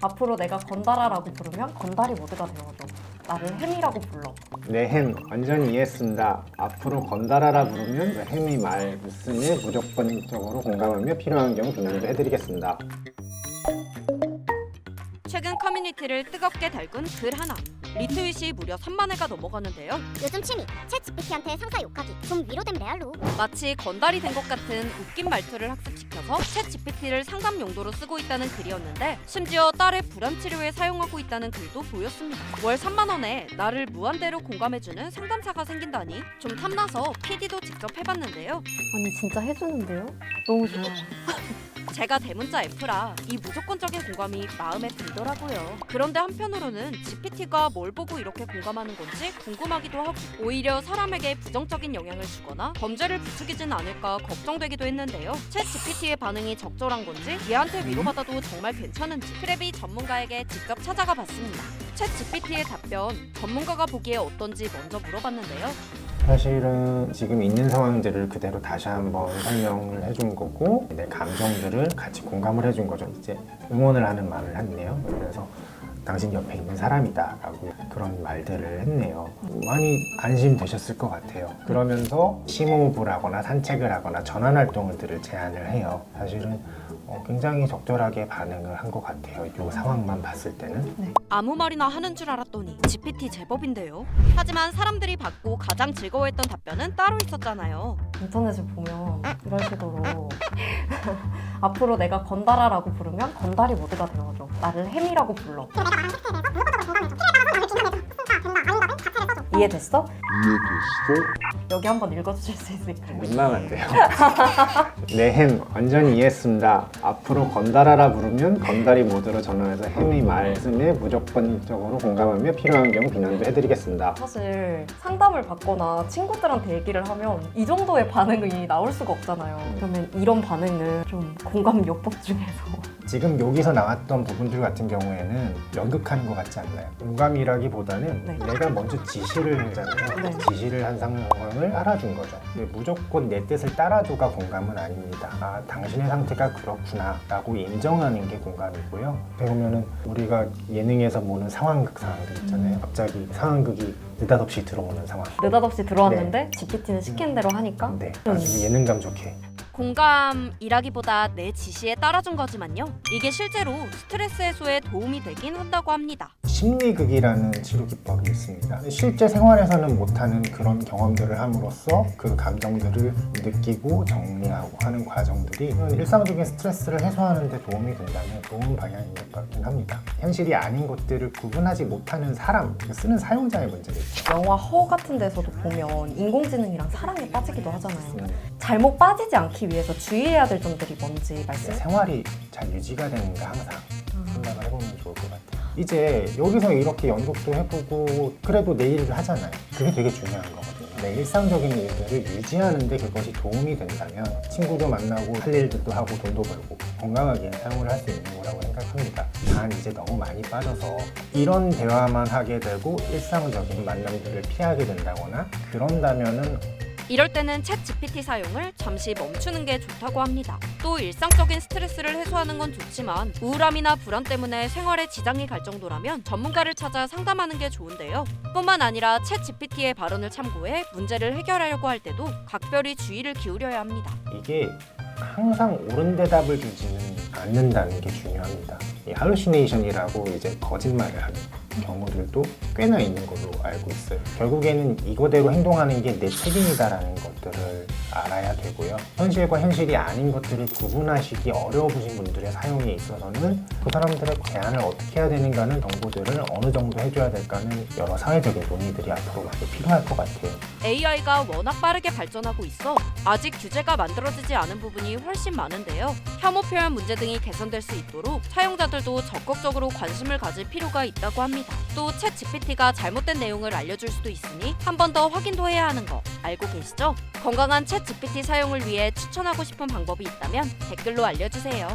앞으로 내가 건달아라고 부르면 건달이 모드가 되어줘. 나를 햄이라고 불러. 네, 햄 완전히 이해했습니다. 앞으로 건달아라 부르면 햄이 말 무슨에 무조건적으로 공감하며 필요한 경우 비난도 해드리겠습니다. 최근 커뮤니티를 뜨겁게 달군 글 하나. 리트윗이 무려 3만 회가 넘어가는데요. 요즘 취미 챗 GPT한테 상사 욕하기 좀 위로된 레알로. 마치 건달이 된 것 같은 웃긴 말투를 학습시켜서 챗 GPT를 상담 용도로 쓰고 있다는 글이었는데, 심지어 딸의 불안 치료에 사용하고 있다는 글도 보였습니다. 월 3만 원에 나를 무한대로 공감해주는 상담사가 생긴다니 좀 탐나서 PD도 직접 해봤는데요. 아니 진짜 해주는데요? 너무 좋아요. 제가 대문자 F라 이 무조건적인 공감이 마음에 들더라고요. 그런데 한편으로는 GPT가 뭘 보고 이렇게 공감하는 건지 궁금하기도 하고, 오히려 사람에게 부정적인 영향을 주거나 범죄를 부추기진 않을까 걱정되기도 했는데요. 챗 GPT의 반응이 적절한 건지, 얘한테 위로받아도 정말 괜찮은지 크래비 전문가에게 직접 찾아가 봤습니다. 챗 GPT의 답변, 전문가가 보기에 어떤지 먼저 물어봤는데요. 사실은 지금 있는 상황들을 그대로 다시 한번 설명을 해준 거고, 내 감정들을 같이 공감을 해준 거죠. 이제 응원을 하는 말을 했네요. 그래서 당신 옆에 있는 사람이다 라고 그런 말들을 했네요. 많이 안심되셨을 것 같아요. 그러면서 심호흡을 하거나 산책을 하거나 전환활동들을 제안을 해요. 사실은 굉장히 적절하게 반응을 한 것 같아요. 이 상황만 봤을 때는. 아무 말이나 하는 줄 알았더니 GPT 제법인데요. 하지만 사람들이 받고 가장 즐거워했던 답변은 따로 있었잖아요. 인터넷을 보면 이런 식으로 앞으로 내가 건달아라고 부르면 건달이 모드가 되어줘. 나를 햄이라고 불러. 이해됐어? 여기 한번 읽어주실 수 있을까요? 민망한데요. 네, 햄 완전히 이해했습니다. 앞으로 건달아라 부르면 건달이 모드로 전환해서 햄이 말씀에 무조건적으로 공감하며 필요한 경우 비난도 해드리겠습니다. 사실 상담을 받거나 친구들한테 얘기를 하면 이 정도의 반응이 나올 수가 없잖아요. 그러면 이런 반응은 좀 공감 요법 중에서 지금 여기서 나왔던 부분들 같은 경우에는 연극하는 것 같지 않나요? 공감이라기보다는 네. 내가 먼저 지시를 했잖아요. 네. 지시를 한 상황을 알아준 거죠. 무조건 내 뜻을 따라줘가 공감은 아닙니다. 아, 당신의 상태가 그렇구나 라고 인정하는 게 공감이고요. 어떻게 보면은 우리가 예능에서 보는 상황극 상황들 있잖아요. 갑자기 상황극이 느닷없이 들어오는 상황. 느닷없이 들어왔는데 GPT는 시킨 대로 하니까 네, 아주 예능감 좋게. 공감이라기보다 내 지시에 따라준 거지만요. 이게 실제로 스트레스 해소에 도움이 되긴 한다고 합니다. 심리극이라는 치료 기법이 있습니다. 실제 생활에서는 못하는 그런 경험들을 함으로써 그 감정들을 느끼고 정리하고 하는 과정들이 일상적인 스트레스를 해소하는 데 도움이 된다면 좋은 방향인 것 같긴 합니다. 현실이 아닌 것들을 구분하지 못하는 사람, 쓰는 사용자의 문제겠죠. 영화 허 같은 데서도 보면 인공지능이랑 사랑에 빠지기도 하잖아요. 잘못 빠지지 않기 위해서 주의해야 될 점들이 뭔지 말씀. 생활이 잘 유지가 되는가 항상 생각을 해보면 좋을 것 같아요. 이제 여기서 이렇게 연극도 해보고 그래도 내 일을 하잖아요. 그게 되게 중요한 거거든요. 내 일상적인 일들을 유지하는 데 그것이 도움이 된다면 친구도 만나고 할 일들도 하고 돈도 벌고 건강하게 사용을 할 수 있는 거라고 생각합니다. 단 이제 너무 많이 빠져서 이런 대화만 하게 되고 일상적인 만남들을 피하게 된다거나 그런다면은 이럴 때는 챗 GPT 사용을 잠시 멈추는 게 좋다고 합니다. 또 일상적인 스트레스를 해소하는 건 좋지만 우울함이나 불안 때문에 생활에 지장이 갈 정도라면 전문가를 찾아 상담하는 게 좋은데요. 뿐만 아니라 챗 GPT의 발언을 참고해 문제를 해결하려고 할 때도 각별히 주의를 기울여야 합니다. 이게 항상 옳은 대답을 주지는 않는다는 게 중요합니다. 이 할루시네이션이라고 이제 거짓말을 하는 경우들도 꽤나 있는 걸로 알고 있어요. 결국에는 이거대로 행동하는 게 내 책임이다라는 것들을 알아야 되고요. 현실과 현실이 아닌 것들을 구분하시기 어려우신 분들의 사용에 있어서는 그 사람들의 제한을 어떻게 해야 되는가는 정보들을 어느 정도 해줘야 될까는 여러 사회적인 논의들이 앞으로 많이 필요할 것 같아요. AI가 워낙 빠르게 발전하고 있어 아직 규제가 만들어지지 않은 부분이 훨씬 많은데요. 혐오 표현 문제 등이 개선될 수 있도록 사용자들도 적극적으로 관심을 가질 필요가 있다고 합니다. 또 챗 GPT가 잘못된 내용을 알려줄 수도 있으니 한 번 더 확인도 해야 하는 거 알고 계시죠? 건강한 챗 GPT 사용을 위해 추천하고 싶은 방법이 있다면 댓글로 알려주세요.